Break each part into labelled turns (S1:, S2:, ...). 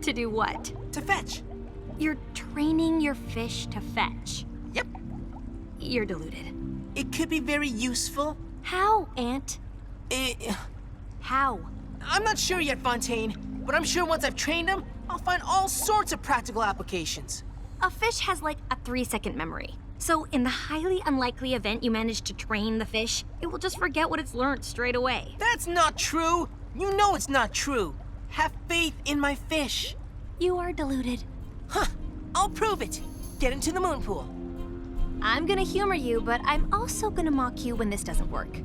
S1: To do what?
S2: To fetch.
S1: You're training your fish to fetch.
S2: Yep.
S1: You're deluded.
S2: It could be very useful.
S1: How, Ant? How?
S2: I'm not sure yet, Fontaine, but I'm sure once I've trained them, I'll find all sorts of practical applications.
S1: A fish has like a 3-second memory. So in the highly unlikely event you manage to train the fish, it will just forget what it's learned straight away.
S2: That's not true. You know it's not true. Have faith in my fish.
S1: You are deluded.
S2: Huh. I'll prove it. Get into the moon pool.
S1: I'm gonna humor you, but I'm also gonna mock you when this doesn't work.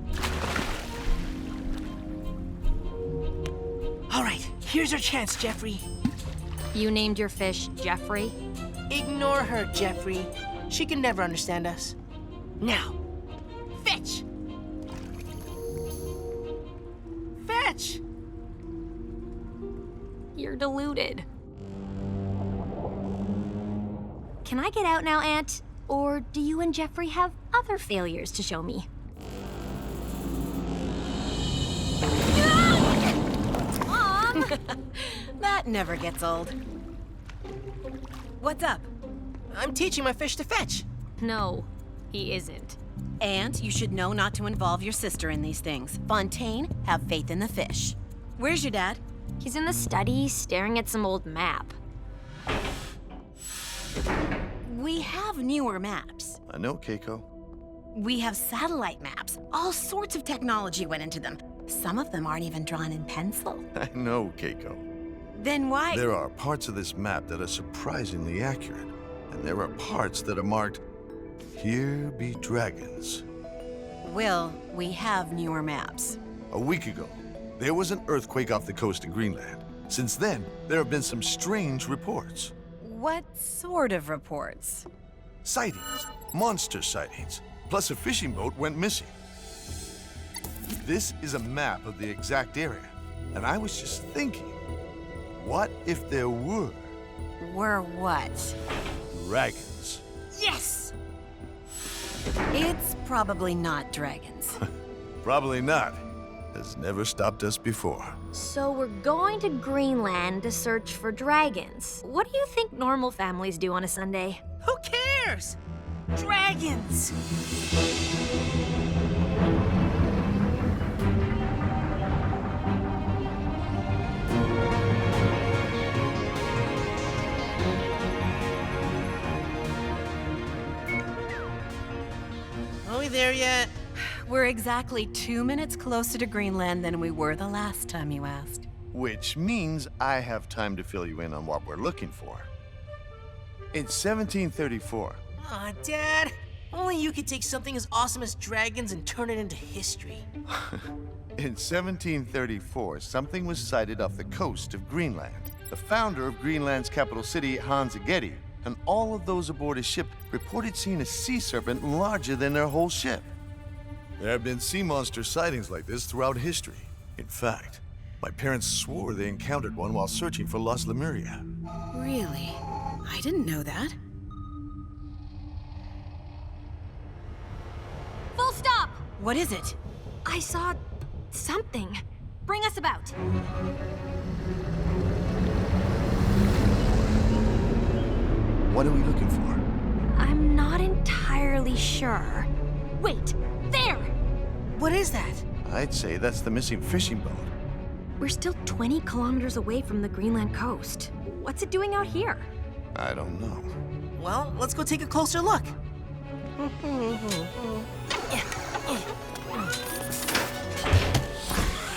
S2: All right, here's your chance, Jeffrey.
S1: You named your fish Jeffrey?
S2: Ignore her, Jeffrey. She can never understand us. Now, fetch! Fetch!
S1: You're deluded. Can I get out now, Ant? Or do you and Jeffrey have other failures to show me? Mom!
S3: That never gets old. What's up?
S2: I'm teaching my fish to fetch.
S1: No, he isn't.
S3: Ant, you should know not to involve your sister in these things. Fontaine, have faith in the fish. Where's your dad?
S1: He's in the study, staring at some old map.
S3: We have newer maps.
S4: I know, Kaiko.
S3: We have satellite maps. All sorts of technology went into them. Some of them aren't even drawn in pencil.
S4: I know, Keiko.
S3: Then why?
S4: There are parts of this map that are surprisingly accurate, and there are parts that are marked, "Here be dragons."
S3: Will, we have newer maps.
S4: A week ago, there was an earthquake off the coast of Greenland. Since then, there have been some strange reports.
S3: What sort of reports?
S4: Sightings, monster sightings, plus a fishing boat went missing. This is a map of the exact area, and I was just thinking, what if there were
S3: Were what?
S4: dragons?
S2: Yes!
S3: It's probably not dragons.
S4: Probably not. Has never stopped us before.
S1: So we're going to Greenland to search for dragons. What do you think normal families do on a Sunday?
S2: Who cares? Dragons! Are we there yet?
S3: We're exactly 2 minutes closer to Greenland than we were the last time you asked.
S4: Which means I have time to fill you in on what we're looking for. In 1734,
S2: Aw, Dad. Only you could take something as awesome as dragons and turn it into history.
S4: in 1734, something was sighted off the coast of Greenland. The founder of Greenland's capital city, Hans Agedi, and all of those aboard his ship reported seeing a sea serpent larger than their whole ship. There have been sea monster sightings like this throughout history. In fact, my parents swore they encountered one while searching for lost Lemuria.
S3: Really? I didn't know that.
S1: Full stop!
S3: What is it?
S1: I saw something. Bring us about.
S4: What are we looking for?
S1: I'm not entirely sure. Wait, there!
S2: What is that?
S4: I'd say that's the missing fishing boat.
S1: We're still 20 kilometers away from the Greenland coast. What's it doing out here?
S4: I don't know.
S2: Well, let's go take a closer look.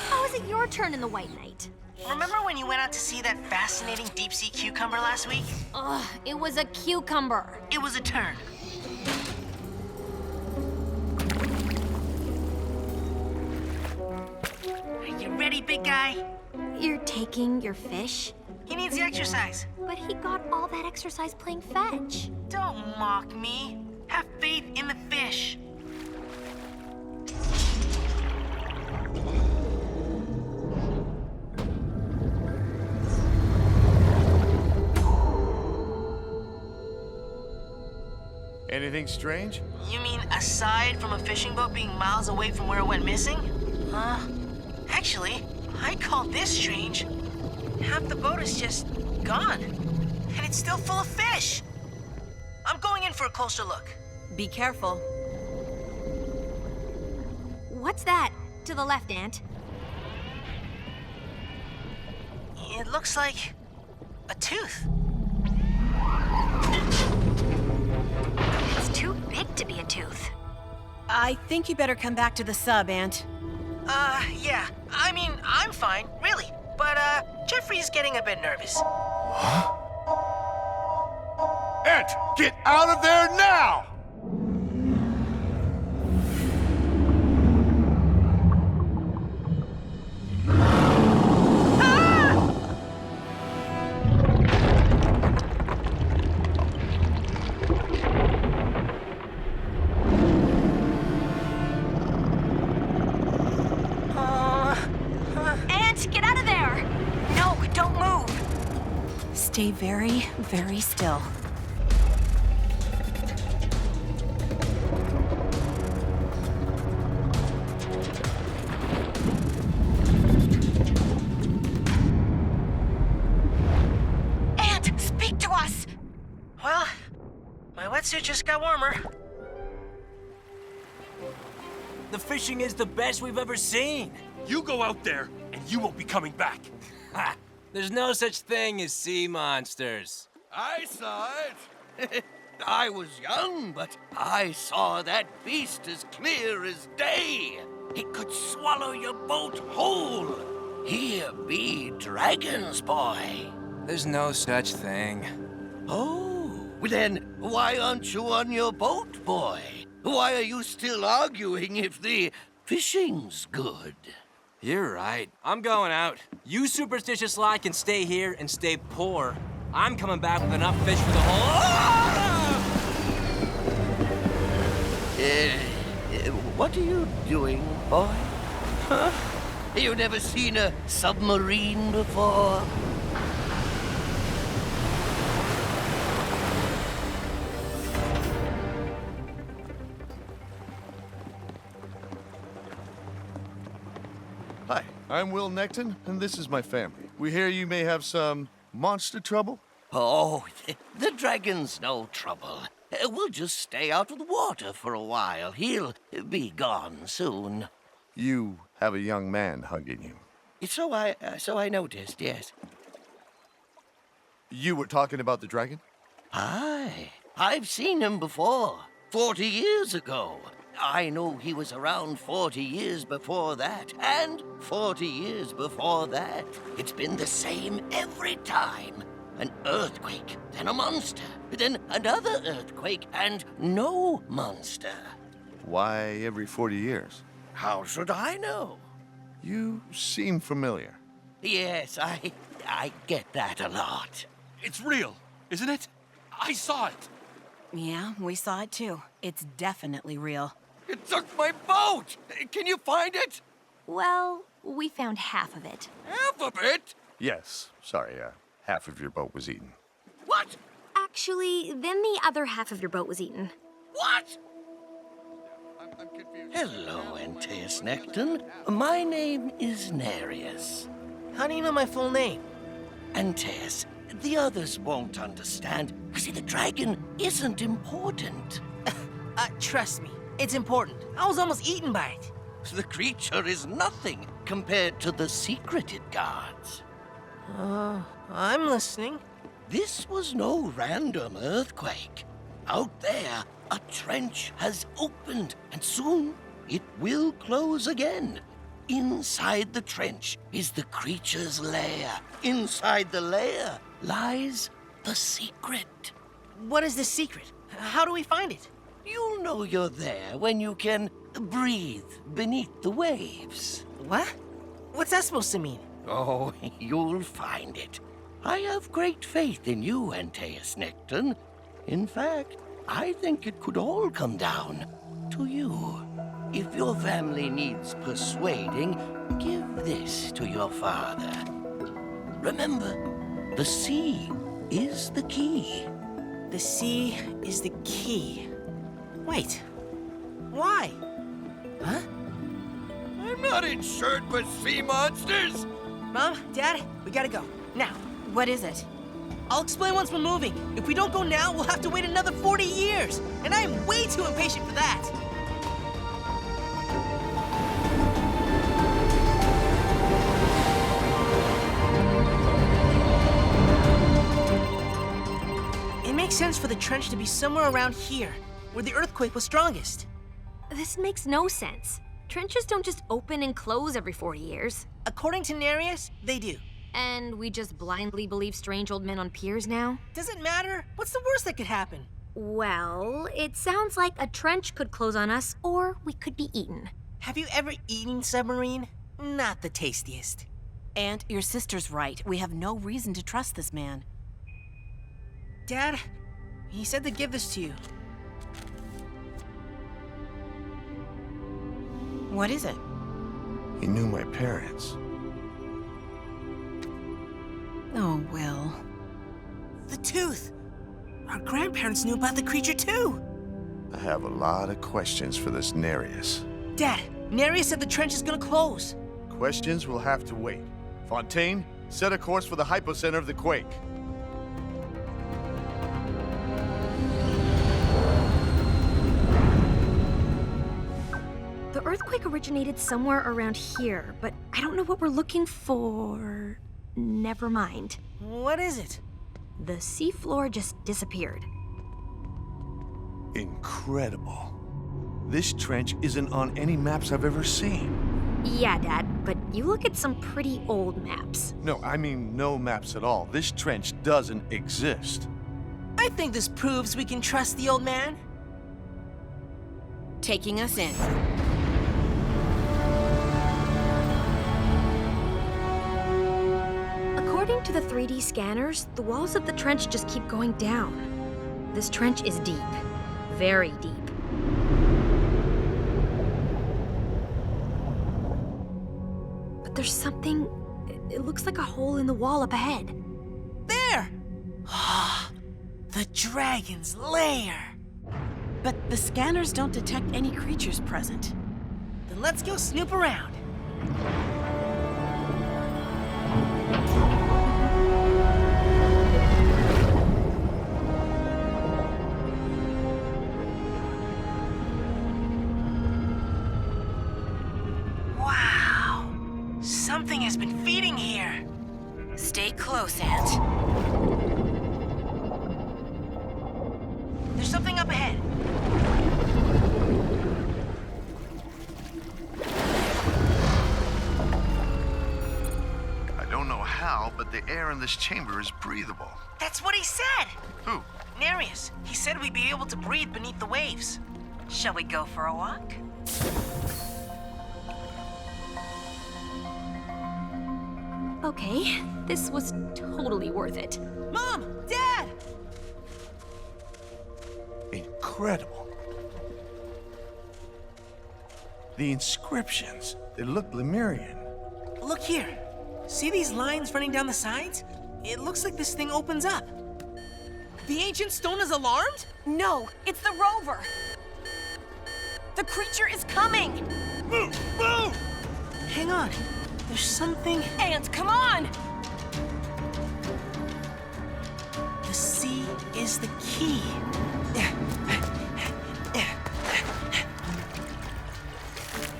S1: How is it your turn in the White Knight?
S2: Remember when you went out to see that fascinating deep-sea cucumber last week?
S1: Ugh, it was a cucumber.
S2: It was a turn. Are you ready, big guy?
S1: You're taking your fish?
S2: He needs the exercise.
S1: But he got all that exercise playing fetch.
S2: Don't mock me. Have faith in the fish.
S4: Anything strange?
S2: You mean aside from a fishing boat being miles away from where it went missing? Actually, I call this strange. half the boat is just gone. And it's still full of fish. I'm going in for a closer look.
S3: Be careful.
S1: What's that? To the left, Ant.
S2: It looks like a tooth.
S1: It's too big to be a tooth.
S3: I think you better come back to the sub, Ant.
S2: Yeah. I mean, I'm fine, really. But, Jeffrey's getting a bit nervous.
S4: Ant, get out of there now!
S1: Ant, get out of there!
S2: No, don't move.
S3: Stay very, very still.
S2: Ant, speak to us! Well, my wetsuit just got warmer.
S5: The fishing is the best we've ever seen.
S6: You go out there, and you won't be coming back.
S5: Ha! There's no such thing as sea monsters.
S7: I saw it. I was young, but I saw that beast as clear as day. It could swallow your boat whole. Here be dragons, boy.
S5: There's no such thing.
S7: Oh, well then why aren't you on your boat, boy? Why are you still arguing if the fishing's good?
S5: You're right. I'm going out. You superstitious lot can stay here and stay poor. I'm coming back with enough fish for the whole...
S7: What are you doing, boy? Huh? You never seen a submarine before?
S4: Hi, I'm Will Nekton, and this is my family. We hear you may have some monster trouble?
S7: Oh, the dragon's no trouble. We'll just stay out of the water for a while. He'll be gone soon.
S4: You have a young man hugging you.
S7: So I noticed, yes.
S4: You were talking about the dragon?
S7: Aye, I've seen him before. 40 years ago. I know he was around 40 years before that, and 40 years before that. It's been the same every time. An earthquake, then a monster, then another earthquake, and no monster.
S4: Why every 40 years?
S7: How should I know?
S4: You seem familiar.
S7: Yes, I get that a lot.
S6: It's real, isn't it? I saw it.
S3: Yeah, we saw it too. It's definitely real.
S7: It took my boat! Can you find it?
S1: Well, we found half of it.
S7: Half of it?
S4: Yes, sorry, half of your boat was eaten.
S7: What?
S1: Actually, then the other half of your boat was eaten.
S7: What?
S4: I'm confused.
S7: Hello, Antaeus Nekton. My name is Nereus.
S2: How do you know my full name?
S7: Antaeus, the others won't understand. You see, the dragon isn't important.
S2: Trust me, it's important. I was almost eaten by it.
S7: The creature is nothing compared to the secret it guards.
S2: I'm listening.
S7: This was no random earthquake. Out there, a trench has opened, and soon it will close again. Inside the trench is the creature's lair. Inside the lair lies the secret.
S2: What is the secret? How do we find it?
S7: You'll know you're there when you can breathe beneath the waves.
S2: What? What's that supposed to mean?
S7: Oh, you'll find it. I have great faith in you, Antaeus Nekton. In fact, I think it could all come down to you. If your family needs persuading, give this to your father. Remember, the sea is the key.
S2: The sea is the key. Wait. Why? Huh?
S7: I'm not insured with sea monsters.
S2: Mom, Dad, we gotta go. Now,
S3: What is it?
S2: I'll explain once we're moving. If we don't go now, we'll have to wait another 40 years. And I am way too impatient for that. It makes sense for the trench to be somewhere around here, where the earthquake was strongest.
S1: This makes no sense. Trenches don't just open and close every 40 years.
S2: According to Nereus, they do.
S1: And we just blindly believe strange old men on piers now?
S2: Does it matter? What's the worst that could happen?
S1: Well, it sounds like a trench could close on us, or we could be eaten.
S2: Have you ever eaten submarine? Not the tastiest.
S3: Aunt, your sister's right. We have no reason to trust this man.
S2: Dad, he said to give this to you.
S3: What is it?
S4: He knew my parents.
S3: Oh, Will.
S2: The tooth! Our grandparents knew about the creature too!
S4: I have a lot of questions for this Nereus.
S2: Dad, Nereus said the trench is gonna close.
S4: Questions will have to wait. Fontaine, set a course for the hypocenter of the quake.
S1: The earthquake originated somewhere around here, but I don't know what we're looking for. Never mind.
S2: What is it?
S1: The seafloor just disappeared.
S4: Incredible. This trench isn't on any maps I've ever seen.
S1: Yeah, Dad, but you look at some pretty old maps.
S4: No, I mean no maps at all. This trench doesn't exist.
S2: I think this proves we can trust the old man.
S3: Taking us in.
S1: According to the 3D scanners, the walls of the trench just keep going down. This trench is deep. Very deep. But there's something... It looks like a hole in the wall up ahead.
S2: There! The dragon's lair!
S3: But the scanners don't detect any creatures present.
S2: Then let's go snoop around. Wow! Something has been feeding here.
S3: Stay close, Aunt.
S2: There's something up ahead.
S4: I don't know how, but the air in this chamber is breathable.
S2: That's what he said!
S4: Who?
S2: Nereus. He said we'd be able to breathe beneath the waves. Shall we go for a walk?
S1: Okay, this was totally worth it.
S2: Mom! Dad!
S4: Incredible. The inscriptions, they look Lemurian.
S2: Look here. See these lines running down the sides? It looks like this thing opens up. The ancient stone is alarmed?
S3: No, it's the rover. The creature is coming.
S6: Move! Move!
S2: Hang on. There's something...
S3: Aunt, come on!
S2: The sea is the key.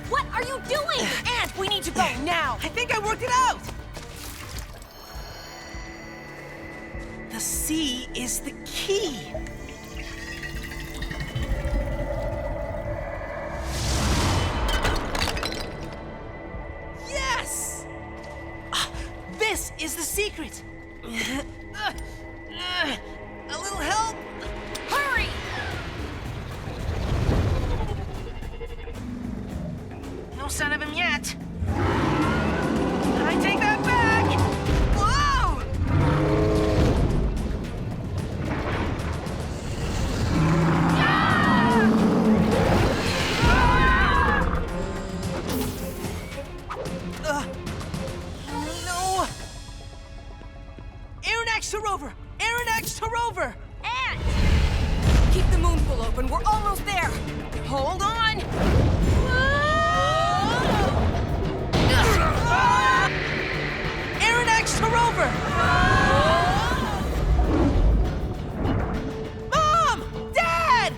S3: What are you doing? Aunt, we need to go now.
S2: I think I worked it out! The sea is the key. Yes! This is the secret. A little help?
S3: Hurry!
S2: No sign of him yet. I take that back! Whoa! No! Aronnax to rover! Aronnax to rover!
S3: Aunt! Keep the moon pool open. We're almost there. Hold on.
S2: Aronnax Push her over! Mom! Dad!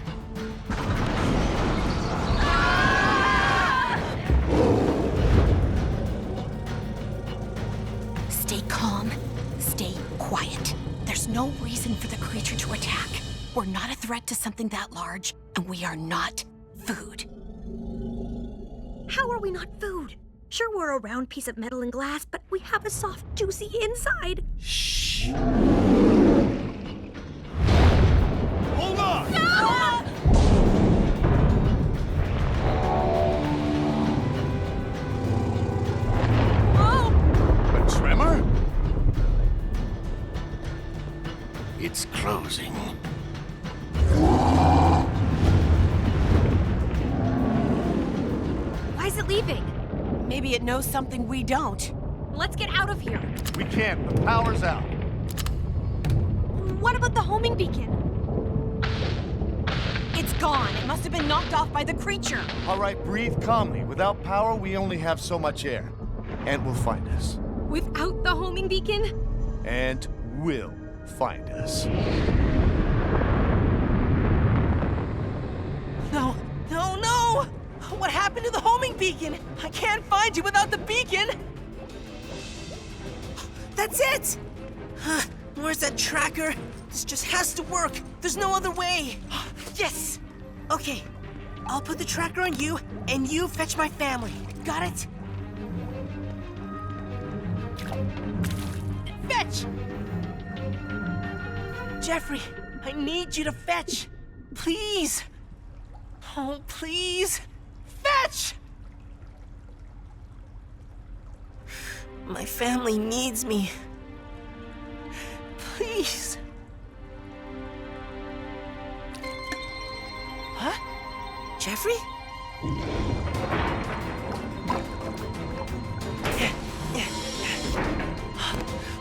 S3: Stay calm. Stay quiet. There's no reason for the creature to attack. We're not a threat to something that large, and we are not food.
S1: How are we not food? Sure, we're a round piece of metal and glass, but we have a soft, juicy inside.
S4: Shh.
S6: Hold on!
S1: No! Oh!
S4: A tremor?
S7: It's closing.
S1: Why is it leaving?
S3: Maybe it knows something we don't.
S1: Let's get out of here.
S4: We can't. The power's out.
S1: What about the homing beacon?
S3: It's gone. It must have been knocked off by the creature.
S4: All right, breathe calmly. Without power, we only have so much air. Ant will find us.
S1: Without the homing beacon?
S4: Ant will find us.
S2: No, no, no! What happened to the homing beacon? I can't find you without the beacon! That's it! Where's that tracker? This just has to work. There's no other way. Yes! Okay, I'll put the tracker on you, and you fetch my family. Got it? Fetch! Jeffrey, I need you to fetch. Please. Oh, please. Fetch! My family needs me. Please. Huh? Jeffrey?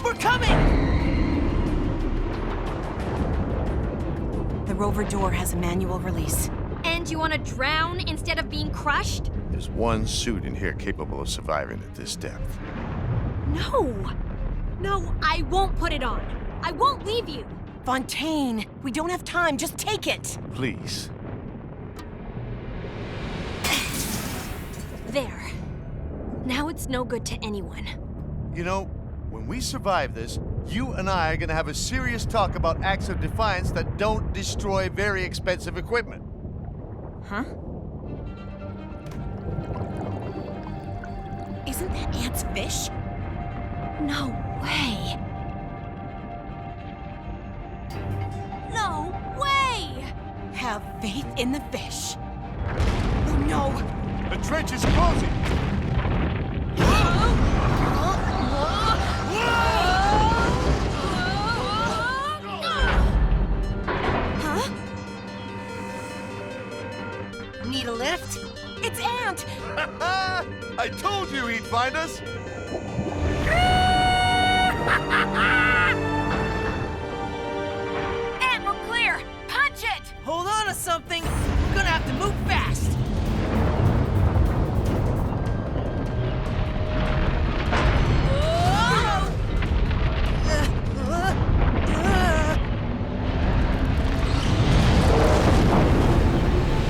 S2: We're coming!
S3: The rover door has a manual release.
S1: And you want to drown instead of being crushed?
S4: There's one suit in here capable of surviving at this depth.
S1: No! No, I won't put it on. I won't leave you.
S3: Fontaine, we don't have time. Just take it.
S4: Please.
S1: There. Now it's no good to anyone.
S4: You know, when we survive this, you and I are gonna have a serious talk about acts of defiance that don't destroy very expensive equipment.
S1: Huh?
S3: Isn't that Ant's fish?
S1: No way. No way!
S3: Have faith in the fish. Oh no!
S4: The trench is closing!
S1: Huh?
S2: Need a lift?
S3: It's Ant!
S4: I told you he'd find us!
S3: Ant, we're clear! Punch it!
S2: Hold on to something. We're gonna have to move fast.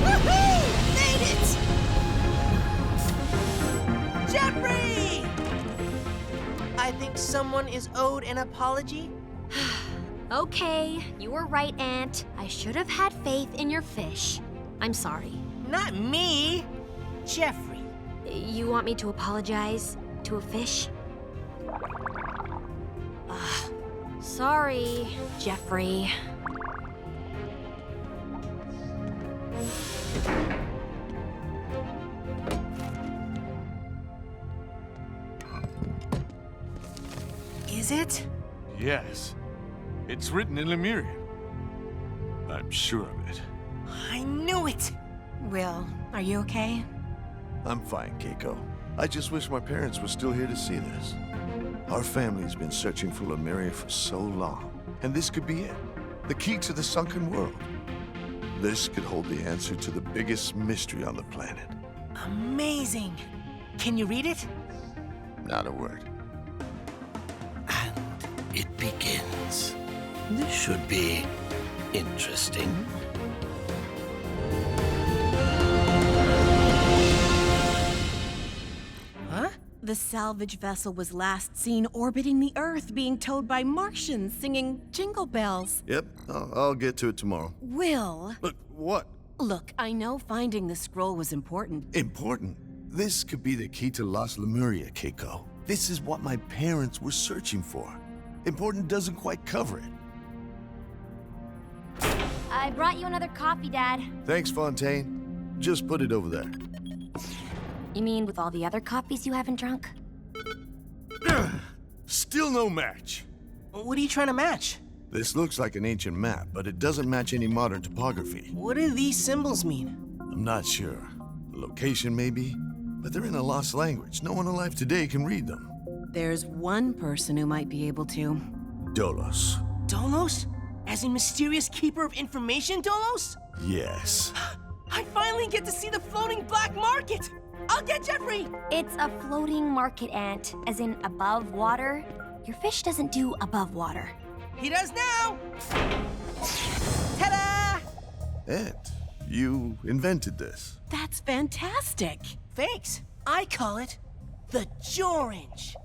S2: Woohoo! Made it! Jeffrey! I think someone is owed an apology.
S1: Okay, you were right, Ant. I should have had faith in your fish. I'm sorry.
S2: Not me, Jeffrey.
S1: You want me to apologize to a fish? Sorry, Jeffrey.
S2: Is it?
S8: Yes. It's written in Lemuria. I'm sure of it.
S2: I knew it!
S3: Will, are you okay?
S4: I'm fine, Keiko. I just wish my parents were still here to see this. Our family's been searching for Lemuria for so long, and this could be it. The key to the sunken world. This could hold the answer to the biggest mystery on the planet.
S2: Amazing. Can you read it?
S4: Not a word.
S7: it begins. This should be interesting.
S2: Huh?
S3: The salvage vessel was last seen orbiting the Earth, being towed by Martians singing jingle bells.
S4: Yep, I'll get to it tomorrow.
S3: Will,
S4: Look, what?
S3: look, I know finding the scroll was important.
S4: Important. This could be the key to Lost Lemuria, Kaiko. This is what my parents were searching for. Important doesn't quite cover it.
S1: I brought you another coffee, Dad.
S4: Thanks, Fontaine. Just put it over there.
S1: You mean with all the other coffees you haven't drunk?
S4: Still no match.
S2: What are you trying to match?
S4: This looks like an ancient map, but it doesn't match any modern topography.
S2: What do these symbols mean?
S4: I'm not sure. The location, maybe? But they're in a lost language. No one alive today can read them.
S3: There's one person who might be able to.
S4: Dolos.
S2: Dolos? As in mysterious keeper of information, Dolos?
S4: Yes.
S2: I finally get to see the floating black market! I'll get Jeffrey!
S1: It's a floating market ant, as in above water. Your fish doesn't do above water.
S2: He does now! Ta-da!
S4: Ant, you invented this.
S3: That's fantastic.
S2: Thanks. I call it the Jorange.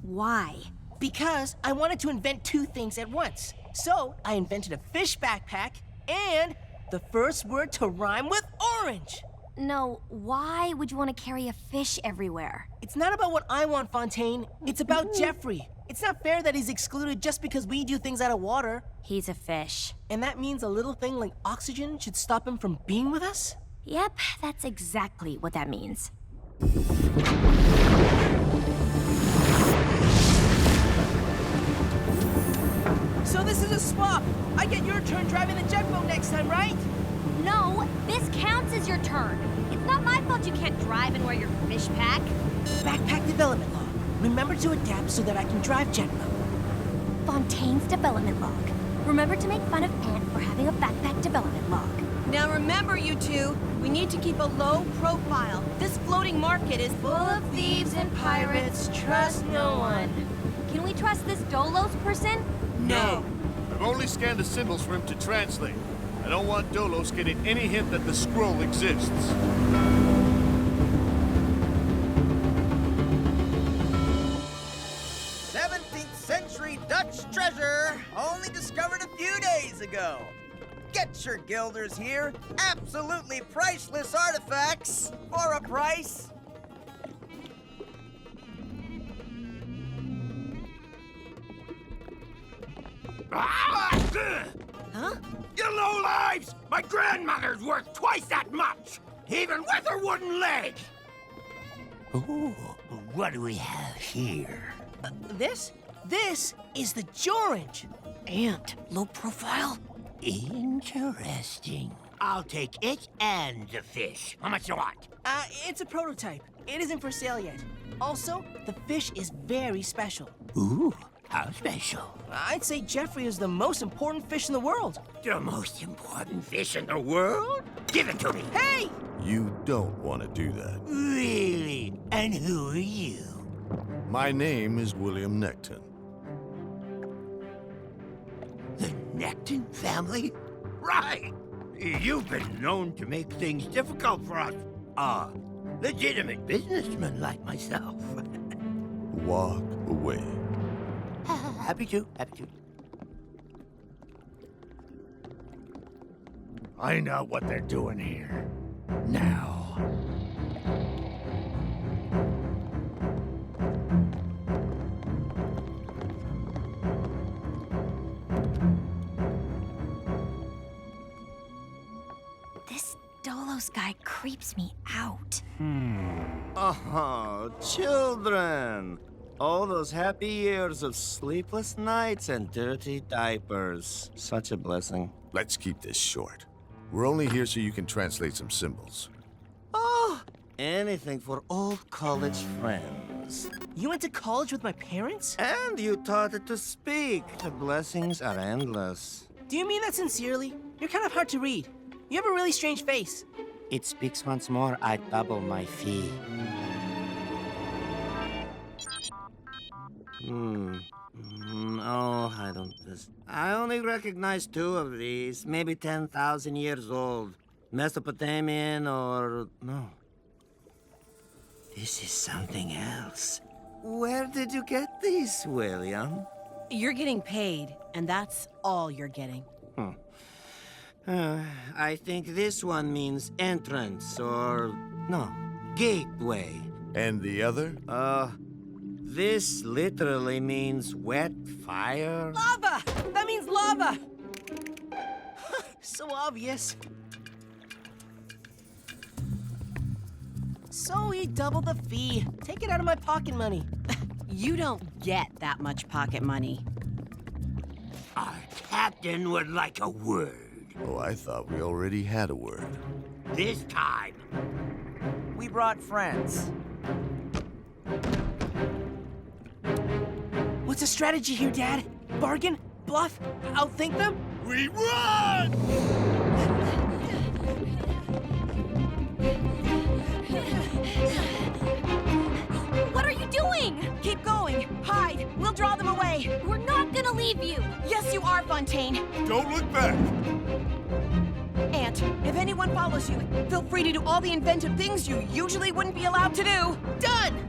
S1: Why?
S2: Because I wanted to invent two things at once. So I invented a fish backpack and the first word to rhyme with orange.
S1: No, why would you want to carry a fish everywhere?
S2: It's not about what I want, Fontaine. It's about Jeffrey. It's not fair that he's excluded just because we do things out of water.
S1: He's a fish.
S2: And that means a little thing like oxygen should stop him from being with us?
S1: Yep, that's exactly what that means.
S2: So this is a swap. I get your turn driving the jet boat next time, right?
S1: No, this counts as your turn. It's not my fault you can't drive and wear your fish pack.
S2: Backpack development log. Remember to adapt so that I can drive jet boat.
S1: Fontaine's development log. Remember to make fun of Ant for having a backpack development log.
S3: Now remember, you two, we need to keep a low profile. This floating market is full of thieves and pirates.
S2: Trust no one.
S1: Can we trust this Dolos person?
S2: No.
S6: I've only scanned the symbols for him to translate. I don't want Dolos getting any hint that the scroll exists.
S9: 17th century Dutch treasure, only discovered a few days ago. Get your guilders here. Absolutely priceless artifacts for a price.
S3: Huh?
S10: You lowlives! My grandmother's worth twice that much, even with her wooden leg! Ooh, what do we have here?
S2: This is the Jorange.
S3: Ant, low profile?
S10: Interesting. I'll take it and the fish. How much you want?
S2: It's a prototype. It isn't for sale yet. Also, the fish is very special.
S10: Ooh, how special?
S2: I'd say Jeffrey is the most important fish in the world.
S10: The most important fish in the world? Give it to me.
S2: Hey!
S4: You don't want to do that.
S10: Really? And who are you?
S4: My name is William Nekton.
S10: The Nekton family? Right! You've been known to make things difficult for us. Legitimate businessman like myself.
S4: Walk away.
S10: Happy to, happy to.
S6: Find out what they're doing here.
S10: Now.
S1: This Dolos guy creeps me out.
S11: Oh, children! All those happy years of sleepless nights and dirty diapers. Such a blessing.
S4: Let's keep this short. We're only here so you can translate some symbols.
S11: Oh, anything for old college friends.
S2: You went to college with my parents?
S11: And you taught it to speak. The blessings are endless.
S2: Do you mean that sincerely? You're kind of hard to read. You have a really strange face.
S11: It speaks once more, I double my fee. Oh, I only recognize two of these. Maybe 10,000 years old. Mesopotamian or... no. This is something else. Where did you get these, William?
S3: You're getting paid, and that's all you're getting.
S11: I think this one means entrance or... no, gateway.
S4: And the other?
S11: This literally means wet fire.
S2: Lava! That means lava! So obvious. So he doubled the fee. Take it out of my pocket money.
S3: You don't get that much pocket money.
S10: Our captain would like a word.
S4: Oh, I thought we already had a word.
S10: This time.
S9: We brought friends.
S2: What's the strategy here, Dad? Bargain? Bluff? Outthink them?
S6: We run!
S1: What are you doing?
S3: Keep going. Hide. We'll draw them away.
S1: We're not gonna leave you.
S3: Yes, you are, Fontaine.
S6: Don't look back!
S3: Ant, if anyone follows you, feel free to do all the inventive things you usually wouldn't be allowed to do. Done!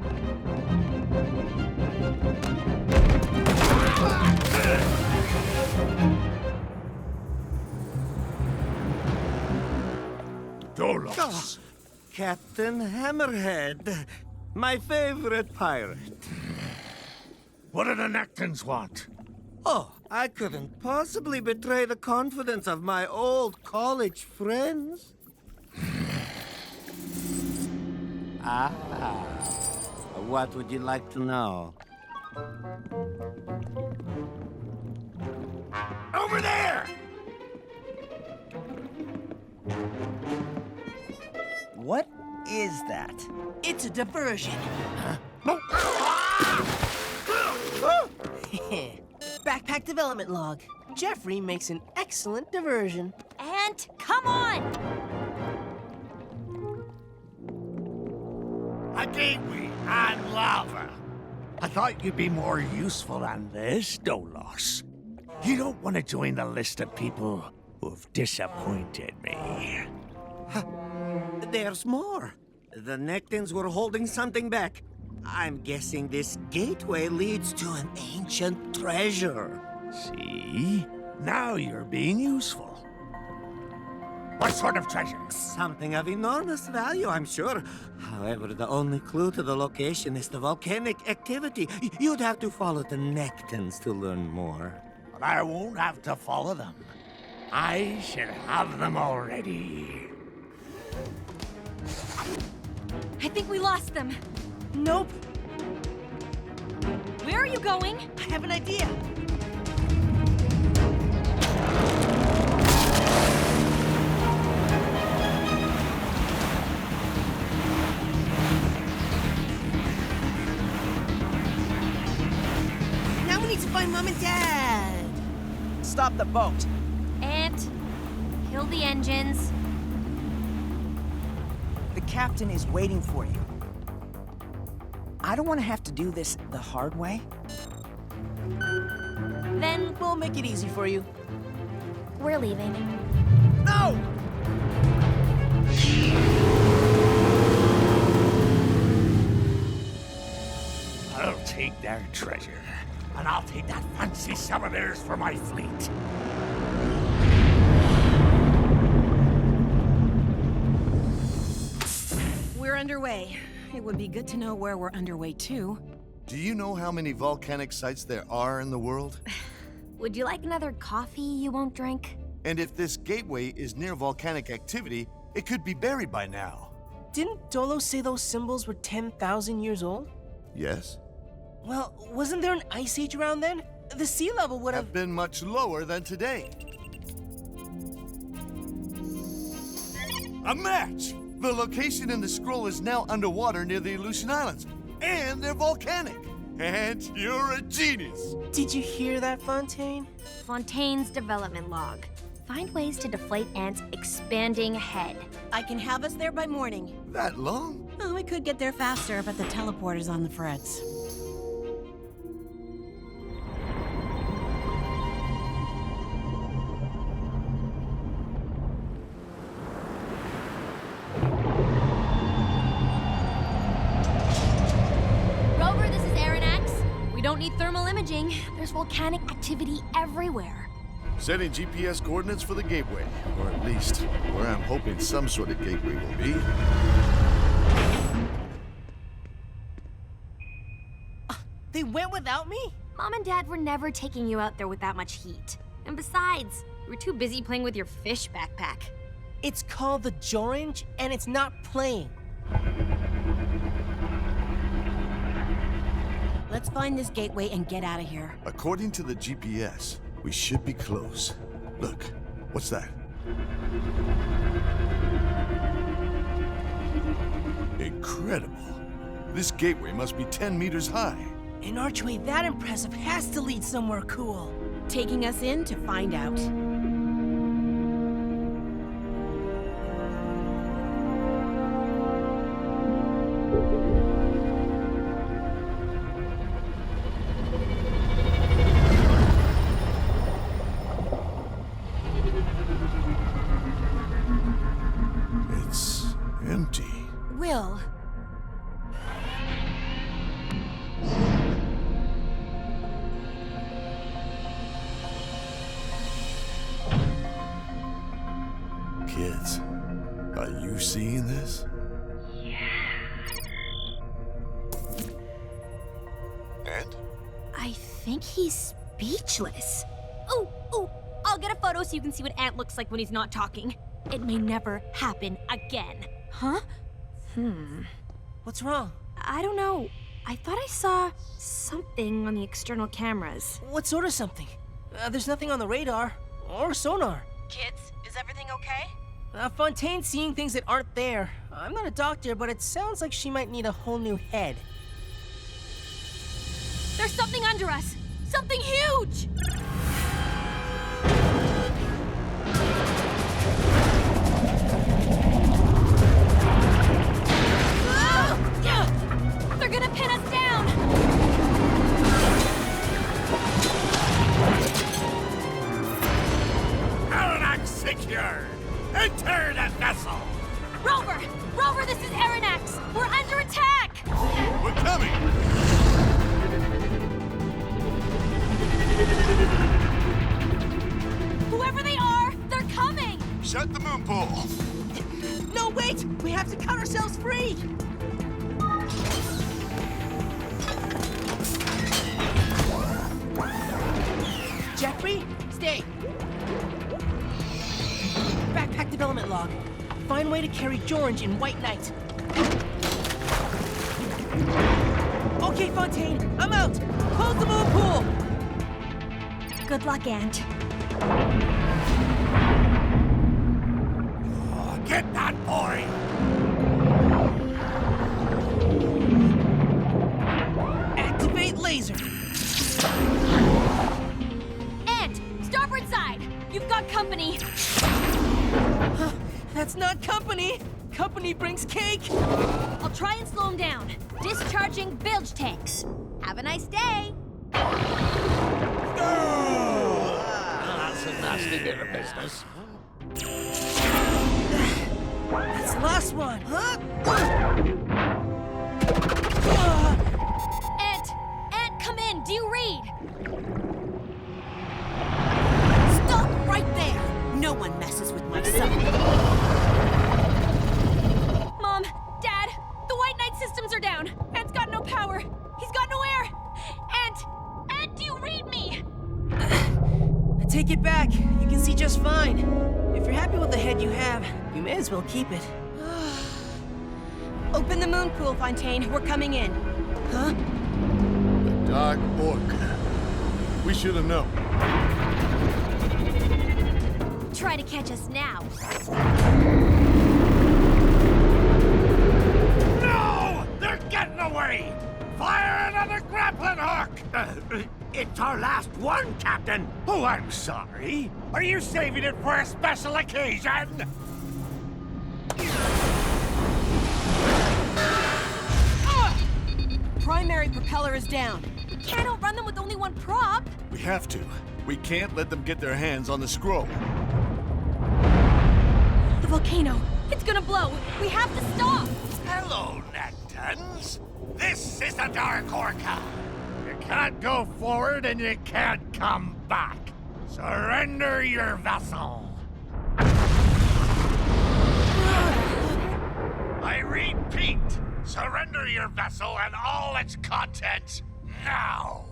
S6: Dolos!
S11: Captain Hammerhead, my favorite pirate.
S6: What do the Nektons want?
S11: Oh, I couldn't possibly betray the confidence of my old college friends. What would you like to know?
S10: Over there!
S9: What is that?
S2: It's a diversion. Backpack development log. Jeffrey makes an excellent diversion.
S1: And come on!
S10: A gateway on lava. I thought you'd be more useful than this, Dolos. You don't want to join the list of people who've disappointed me.
S11: There's more. The Nektons were holding something back. I'm guessing this gateway leads to an ancient treasure.
S10: See? Now you're being useful. What sort of treasure?
S11: Something of enormous value, I'm sure. However, the only clue to the location is the volcanic activity. You'd have to follow the Nektons to learn more.
S10: But I won't have to follow them. I should have them already.
S1: I think we lost them.
S2: Nope.
S1: Where are you going?
S2: I have an idea. Now we need to find Mom and Dad.
S9: Stop the boat.
S1: And kill the engines.
S9: The captain is waiting for you. I don't want to have to do this the hard way.
S1: Then
S2: We'll make it easy for you.
S1: we're leaving.
S9: No!
S10: I'll take their treasure, and I'll take that fancy sum of theirs for my fleet.
S3: We're underway. It would be good to know where we're underway to.
S4: Do you know how many volcanic sites there are in the world?
S1: Would you like another coffee you won't drink?
S4: And if this gateway is near volcanic activity, it could be buried by now.
S2: Didn't Dolo say those symbols were 10,000 years old?
S4: Yes?
S2: Well, wasn't there an ice age around then? The sea level would have...
S4: Been much lower than today. A match! The location in the scroll is now underwater near the Aleutian Islands. And they're volcanic. And you're a genius.
S2: Did you hear that, Fontaine?
S1: Fontaine's development log. Find ways to deflate Ant's expanding head.
S3: I can have us there by morning.
S4: That long?
S3: Oh, we could get there faster, but the teleporter's on the frets.
S1: judging. There's volcanic activity everywhere.
S6: Setting GPS coordinates for the gateway, or at least where I'm hoping some sort of gateway will be.
S2: They went without me?
S1: Mom and Dad were never taking you out there with that much heat. And besides, you were too busy playing with your fish backpack.
S2: It's called the Jorange, and it's not playing.
S3: Let's find this gateway and get out of here.
S6: According to the GPS, we should be close. Look, what's that? Incredible. This gateway must be 10 meters high.
S2: An archway that impressive has to lead somewhere cool.
S3: Taking us in to find out.
S6: It's empty.
S3: Will,
S6: Kids, are you seeing this? And?
S1: I think he's speechless. Oh, I'll get a photo so you can see what Ant looks like when he's not talking. It may never happen again. Huh?
S2: What's wrong?
S1: I don't know. I thought I saw something on the external cameras.
S2: What sort of something? There's nothing on the radar or sonar.
S3: kids, is everything okay?
S2: Fontaine's seeing things that aren't there. I'm not a doctor, but it sounds like she might need a whole new head.
S1: There's something under us! Something huge! They're gonna pin us down!
S10: Aronnax secured! Enter the vessel!
S1: Rover! Rover, this is Aronnax! We're under attack!
S6: We're coming!
S1: Whoever they are, they're coming!
S6: Shut the moon pool!
S2: No, wait! We have to cut ourselves free! Jeffrey, stay! Backpack development log. Find way to carry Jorange in White Knight. Okay, Fontaine, I'm out! Close the moon pool!
S1: Good luck, Ant.
S10: Get that boy!
S2: Activate laser!
S1: Ant, starboard side! You've got company!
S2: That's not company! Company brings cake!
S1: I'll try and slow him down. Discharging bilge tanks. Have a nice day!
S10: That's a nasty bit of business.
S2: That's the last one!
S1: Ant, come in! Do you read?
S3: Stop right there! No one messes with my son.
S1: Mom, Dad, the White Knight systems are down. Ant's got no power. He's got no air. Ant, do you read me?
S2: Take it back. You can see just fine. If you're happy with the head you have, you may as well keep it.
S3: Open the moon pool, Fontaine. We're coming in.
S2: Huh?
S6: The Dark Orca. We should have known.
S1: Try to catch us now.
S10: No! They're getting away! Fire another grappling hook! It's our last one, Captain! Oh, I'm sorry. Are you saving it for a special occasion?
S3: Primary propeller is down.
S1: Can't outrun them with only one prop.
S6: We have to. We can't let them get their hands on the scroll.
S1: The volcano. It's gonna blow. We have to stop.
S10: Hello, Nektons. This is the Dark Orca. You can't go forward and you can't come back. Surrender your vessel. I repeat, surrender your vessel and all its contents now.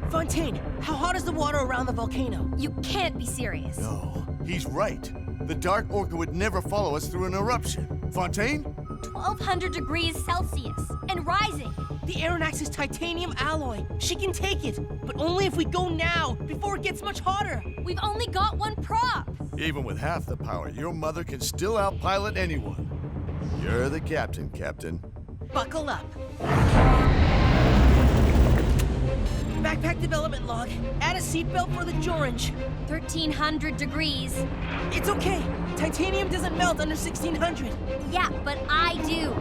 S2: Fontaine, how hot is the water around the volcano?
S1: You can't be serious.
S4: No, he's right. The Dark Orca would never follow us through an eruption. Fontaine?
S1: 1,200 degrees Celsius and rising.
S2: The Aronnax is titanium alloy. She can take it, but only if we go now, before it gets much hotter.
S1: We've only got one prop.
S4: Even with half the power, your mother can still outpilot anyone. You're the captain, Captain.
S2: Buckle up. Backpack development log. Add a seatbelt for the Jorange.
S1: 1,300 degrees.
S2: It's okay. Titanium doesn't melt under 1,600.
S1: Yeah, but I do.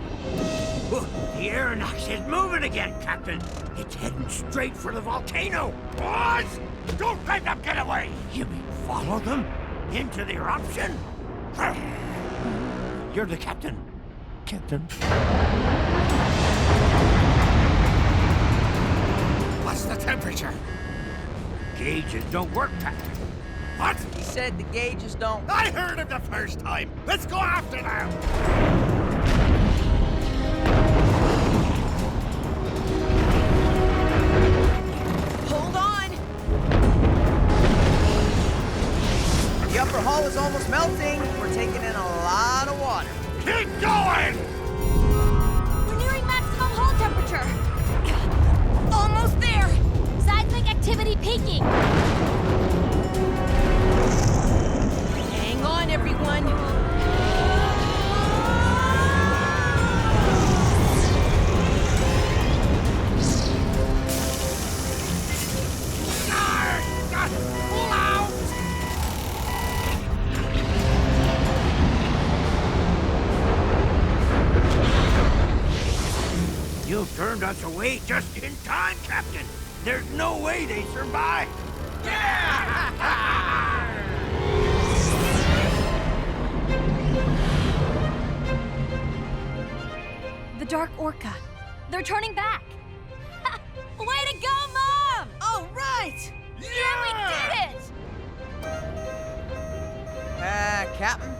S10: The Aronnax is moving again, Captain. It's heading straight for the volcano. Boys, don't let them get away. You mean follow them into the eruption? You're the captain, Captain. What's the temperature? Gauges don't work, Captain. What?
S9: He said the gauges don't.
S10: I heard him the first time. Let's go after them.
S2: Hold on.
S9: The upper hull is almost melting. We're taking in a lot of water.
S10: Keep going!
S1: We're nearing maximum hull temperature. Almost there. Seismic activity peaking.
S2: Hang on, everyone.
S10: Pull out! You turned us away just in time, Captain. There's no way they survived.
S1: The Dark Orca. They're turning back. Way to go, Mom!
S2: All right.
S1: Yeah, we did it!
S9: Captain,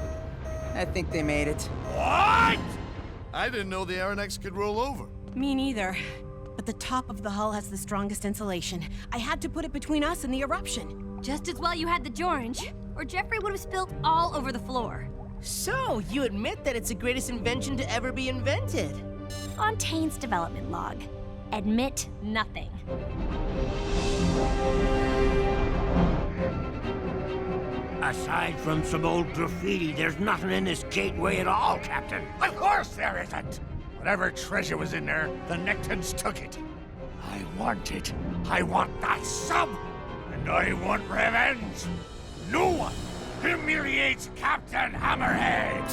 S9: I think they made it.
S10: What?
S4: I didn't know the Aronnax could roll over.
S3: Me neither. But the top of the hull has the strongest insulation. I had to put it between us and the eruption.
S1: Just as well you had the Jorange, or Jeffrey would have spilled all over the floor.
S2: So, you admit that it's the greatest invention to ever be invented?
S1: Fontaine's development log. Admit nothing.
S10: Aside from some old graffiti, there's nothing in this gateway at all, Captain. Of course there isn't. Whatever treasure was in there, the Nektons took it. I want it. I want that sub. And I want revenge. No one humiliates Captain Hammerhead.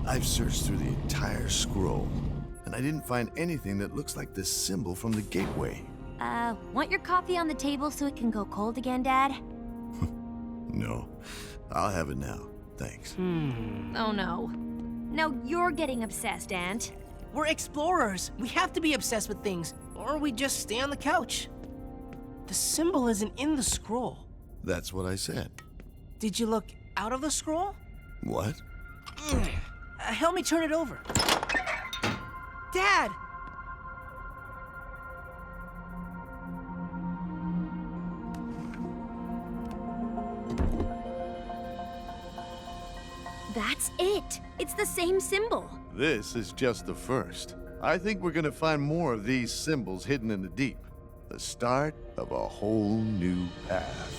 S4: I've searched through the entire scroll, and I didn't find anything that looks like the symbol from the gateway.
S1: Want your coffee on the table so it can go cold again, Dad?
S4: No, I'll have it now. Thanks.
S1: Oh no. Now you're getting obsessed, Ant.
S2: We're explorers. We have to be obsessed with things, or we just stay on the couch. The symbol isn't in the scroll.
S4: That's what I said.
S2: Did you look out of the scroll?
S4: What?
S2: Help me turn it over. Dad!
S1: That's it. It's the same symbol.
S4: This is just the first. I think we're gonna find more of these symbols hidden in the deep. The start of a whole new path.